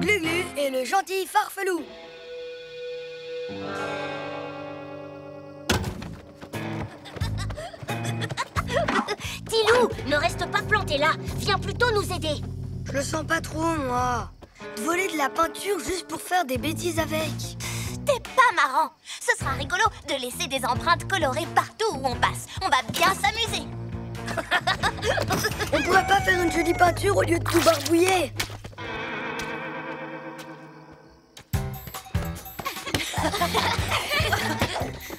Glu-Glu et le gentil Farfelou. Tilou, ne reste pas planté là. Viens plutôt nous aider. Je le sens pas trop, moi. De voler de la peinture juste pour faire des bêtises avec. T'es pas marrant. Ce sera rigolo de laisser des empreintes colorées partout où on passe. On va bien s'amuser. On pourrait pas faire une jolie peinture au lieu de tout barbouiller?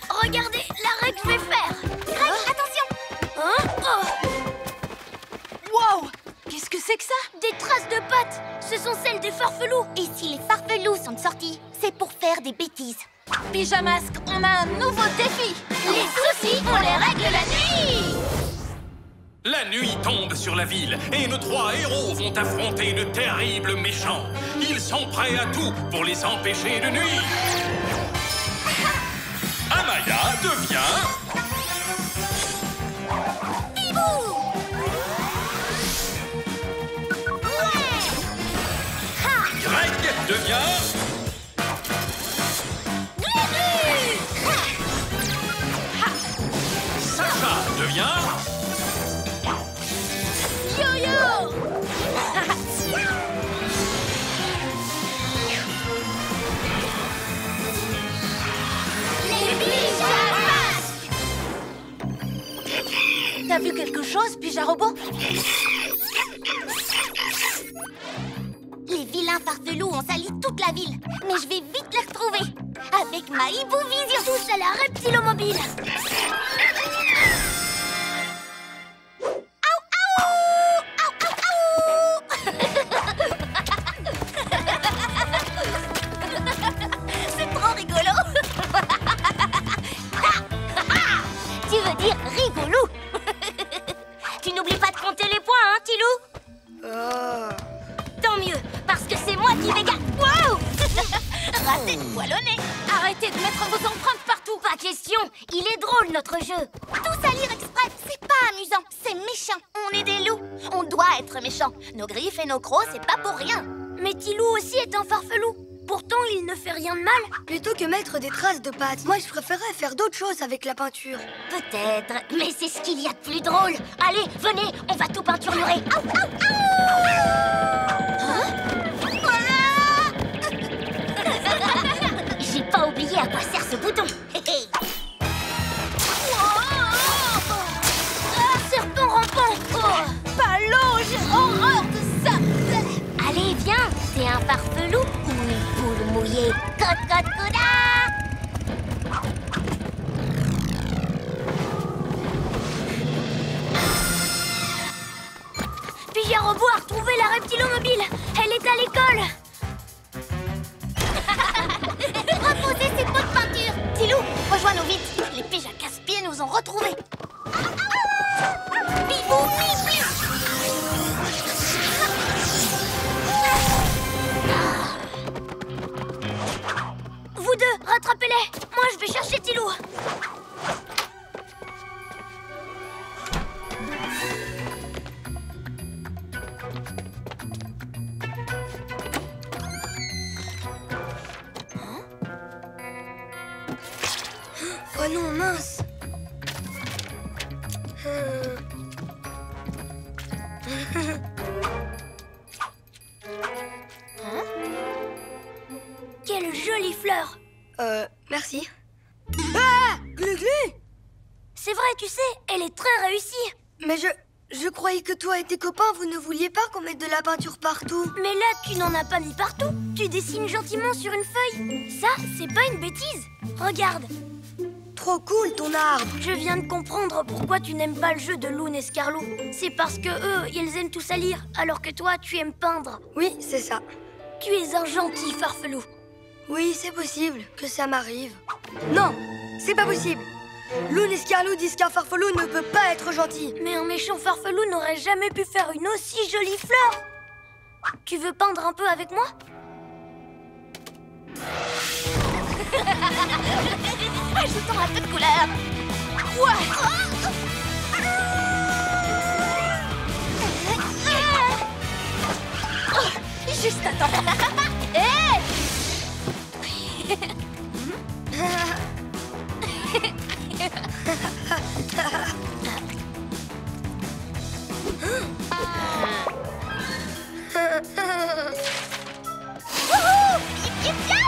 Regardez l'arrêt que je vais faire. Greg, attention. Hein? Oh. Wow! Qu'est-ce que c'est que ça? Des traces de pattes. Ce sont celles des farfelous. Et si les farfelous sont sortis, c'est pour faire des bêtises. Pyjamasque, on a un nouveau défi. Les soucis, on les règle la nuit. La nuit tombe sur la ville et nos 3 héros vont affronter de terribles méchants. Ils sont prêts à tout pour les empêcher de nuire. Amaya devient... Bibou! Ouais! Ha! Greg devient... Glu-Glu! Sacha devient... Yo-yo! Les pyjamasques! T'as vu quelque chose, Pyjarobot? Les vilains farfelous ont sali toute la ville, mais je vais vite les retrouver. Avec ma Hibou-Vision. Tous à la reptilomobile. Aou, aou! Aou, aou, aou! C'est trop rigolo. Tu veux dire rigolo? Tu n'oublies pas de compter les points, hein, Tilou? Oh. Tant mieux, parce que c'est moi qui vais gagner. Wow! Raté de poil au nez. Arrêtez de mettre vos empreintes partout. Pas question, il est drôle notre jeu. Tout salir exprès, c'est pas amusant, c'est méchant. On est des loups, on doit être méchants. Nos griffes et nos crocs, c'est pas pour rien. Mais Tilou aussi est un farfelou. Pourtant, il ne fait rien de mal. Plutôt que mettre des traces de pattes, moi je préférerais faire d'autres choses avec la peinture. Peut-être, mais c'est ce qu'il y a de plus drôle. Allez, venez, on va tout peinturer. Aou, aou, aou! Hein? J'ai pas oublié à quoi sert ce bouton. Serpent rampant. Ballon, j'ai horreur de ça. Allez, viens, c'est un farfelou ou une poule mouillée. Cote, cote, coda. Pyjarobot a retrouvé la reptilomobile. Elle est à l'école. Reposez ces pots de peinture. Tilou, rejoins-nous vite. Les piges à casse-pieds nous ont retrouvés. Bibou, bibou. Vous deux, rattrapez-les. Moi, je vais chercher Tilou. Oh non, mince. Quelle jolie fleur. Merci. Ah! Glu-Glu! C'est vrai, tu sais, elle est très réussie. Mais je croyais que toi et tes copains, vous ne vouliez pas qu'on mette de la peinture partout. Mais là, tu n'en as pas mis partout. Tu dessines gentiment sur une feuille. Ça, c'est pas une bêtise. Regarde. Trop cool ton arbre. Je viens de comprendre pourquoi tu n'aimes pas le jeu de Loon et Scarlou. C'est parce que eux, ils aiment tout salir, alors que toi, tu aimes peindre. Oui, c'est ça. Tu es un gentil farfelou. Oui, c'est possible que ça m'arrive. Non, c'est pas possible. Loon et Scarlou disent qu'un farfelou ne peut pas être gentil. Mais un méchant farfelou n'aurait jamais pu faire une aussi jolie fleur. Tu veux peindre un peu avec moi? Ajoutons un peu de couleur. Ouais. Juste attends. Hé! Wouhou! Yip, yip,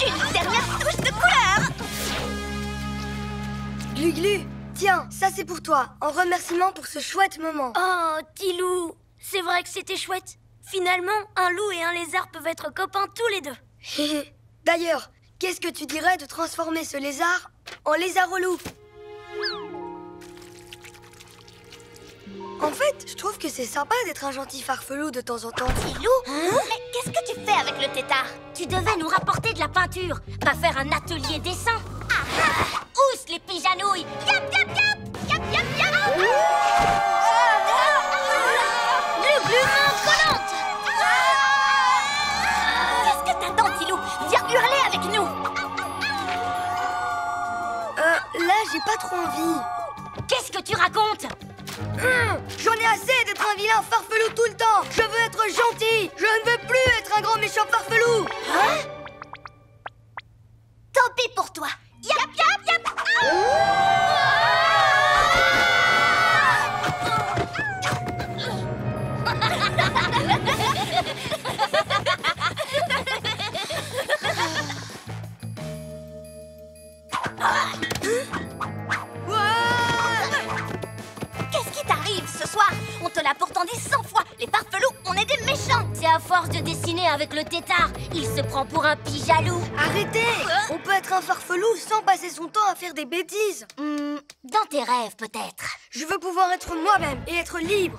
Une dernière touche de couleur! Glu-Glu, tiens, ça c'est pour toi, en remerciement pour ce chouette moment. Oh, Tilou, c'est vrai que c'était chouette. Finalement, un loup et un lézard peuvent être copains tous les deux. D'ailleurs, qu'est-ce que tu dirais de transformer ce lézard en lézard au loup? En fait, je trouve que c'est sympa d'être un gentil farfelou de temps en temps. Tilou, mais qu'est-ce que tu fais avec le tétard? Tu devais nous rapporter de la peinture, pas faire un atelier dessin. Ousse les pigeanouilles! Yap, yap, yap! Yap, yap, yap! Glu-glu, main collante! Qu'est-ce que t'attends, Tilou? Viens hurler avec nous! Là, j'ai pas trop envie. Qu'est-ce que tu racontes? J'en ai assez d'être un vilain farfelou tout le temps. Je veux être gentil. Je ne veux plus être un grand méchant farfelou. Hein? Tant pis pour toi! Yap, yap, yap! Qu'est-ce qui t'arrive ce soir? On te l'a pourtant dit 100 fois. Les farfelous, on est des méchants. C'est à force de dessiner avec le tétard. Il se prend pour un pijalou. Arrêtez. On peut être un farfelou sans passer son temps à faire des bêtises. Dans tes rêves, peut-être. Je veux pouvoir être moi-même et être libre.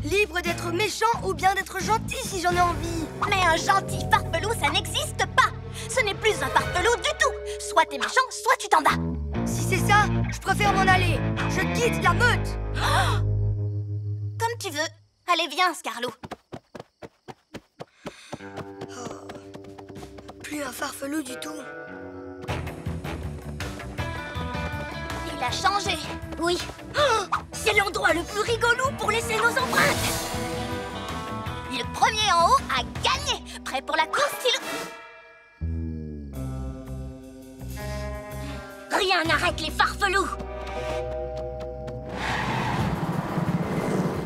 Libre d'être méchant ou bien d'être gentil si j'en ai envie. Mais un gentil farfelou, ça n'existe pas. Ce n'est plus un farfelou du tout. Soit t'es méchant, soit tu t'en vas. Si c'est ça, je préfère m'en aller. Je quitte la meute. Comme tu veux. Allez, viens, Scarlou. Plus un farfelou du tout. Il a changé. Oui. C'est l'endroit le plus rigolo pour laisser nos empreintes. Le premier en haut a gagné. Prêt pour la course, Tilou? Rien n'arrête les farfelous.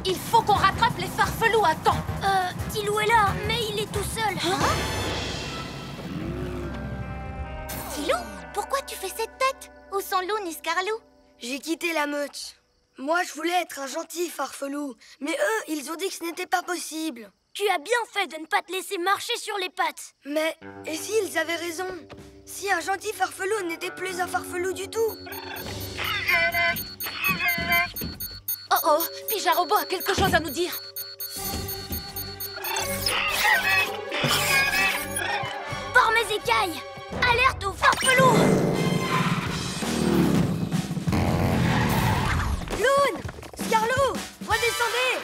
Il faut qu'on rattrape les farfelous à temps. Tilou est là, mais il est tout seul. Tilou, pourquoi tu fais cette tête? Où sont Lou ni Scarlou? J'ai quitté la meute. Moi, je voulais être un gentil farfelou. Mais eux, ils ont dit que ce n'était pas possible. Tu as bien fait de ne pas te laisser marcher sur les pattes. Mais, et s'ils avaient raison? Si un gentil farfelou n'était plus un farfelou du tout? Oh oh, Pijarobot a quelque chose à nous dire. Par mes écailles, alerte aux farfelous. Loon! Scarlou! Redescendez!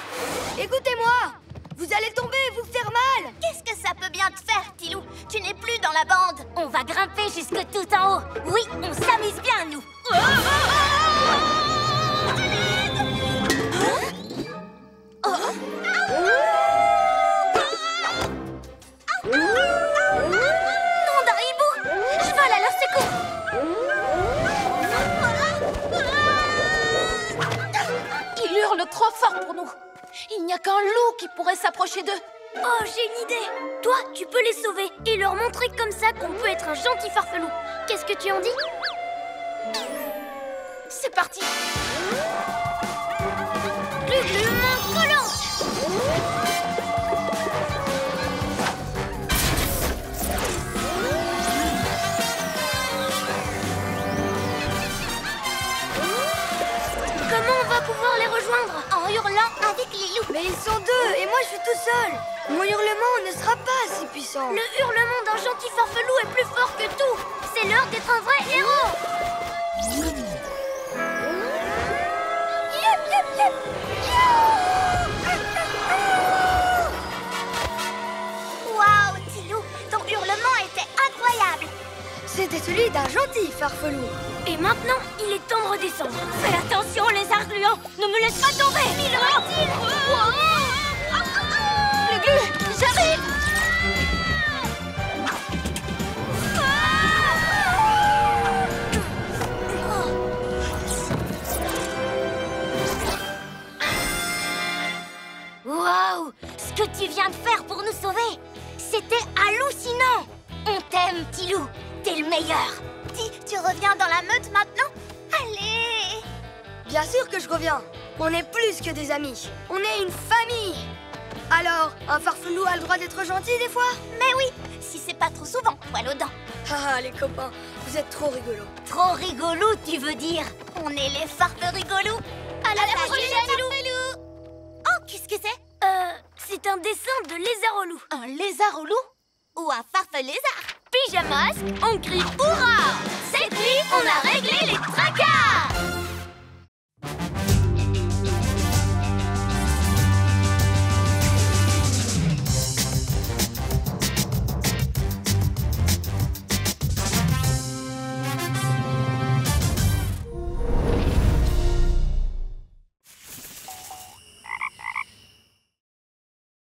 Écoutez-moi! Vous allez tomber et vous faire mal! Qu'est-ce que ça peut bien te faire, Tilou? Tu n'es plus dans la bande. On va grimper jusque tout en haut. Oui, on s'amuse bien, nous. Nom d'un hibou! Je vole à leur secours! Il hurle trop fort pour nous. Il n'y a qu'un loup qui pourrait s'approcher d'eux. Oh, j'ai une idée. Toi, tu peux les sauver et leur montrer comme ça qu'on peut être un gentil farfelou. Qu'est-ce que tu en dis? C'est parti. Glu-glu, main collante. Comment on va pouvoir les rejoindre? En hurlant avec les loups. Mais ils sont deux et moi je suis tout seul. Mon hurlement ne sera pas assez puissant. Le hurlement d'un gentil farfelou est plus fort que tout. C'est l'heure d'être un vrai héros. Yep, yep, yep. Waouh, Tilou, ton hurlement était incroyable. C'était celui d'un gentil farfelou. Et maintenant, il est temps de redescendre. Fais attention, les arts gluants. Ne me laisse pas tomber. Il le reptile. Glu, j'arrive. Waouh! Ce que tu viens de faire pour nous sauver, c'était hallucinant! On t'aime, Tilou! T'es le meilleur! Tu reviens dans la meute maintenant? Allez! Bien sûr que je reviens. On est plus que des amis. On est une famille. Alors, un farfelou a le droit d'être gentil des fois? Mais oui! Si c'est pas trop souvent, poil aux dents! Ah, les copains, vous êtes trop rigolos. Trop rigolo, tu veux dire? On est les farfes rigolous! À la prochaine, Tilou! Oh, qu'est-ce que c'est? C'est un dessin de lézard au loup. Un lézard au loup? Ou un farfe lézard? Pyjamasque, on crie hurrah! Cette nuit, on a réglé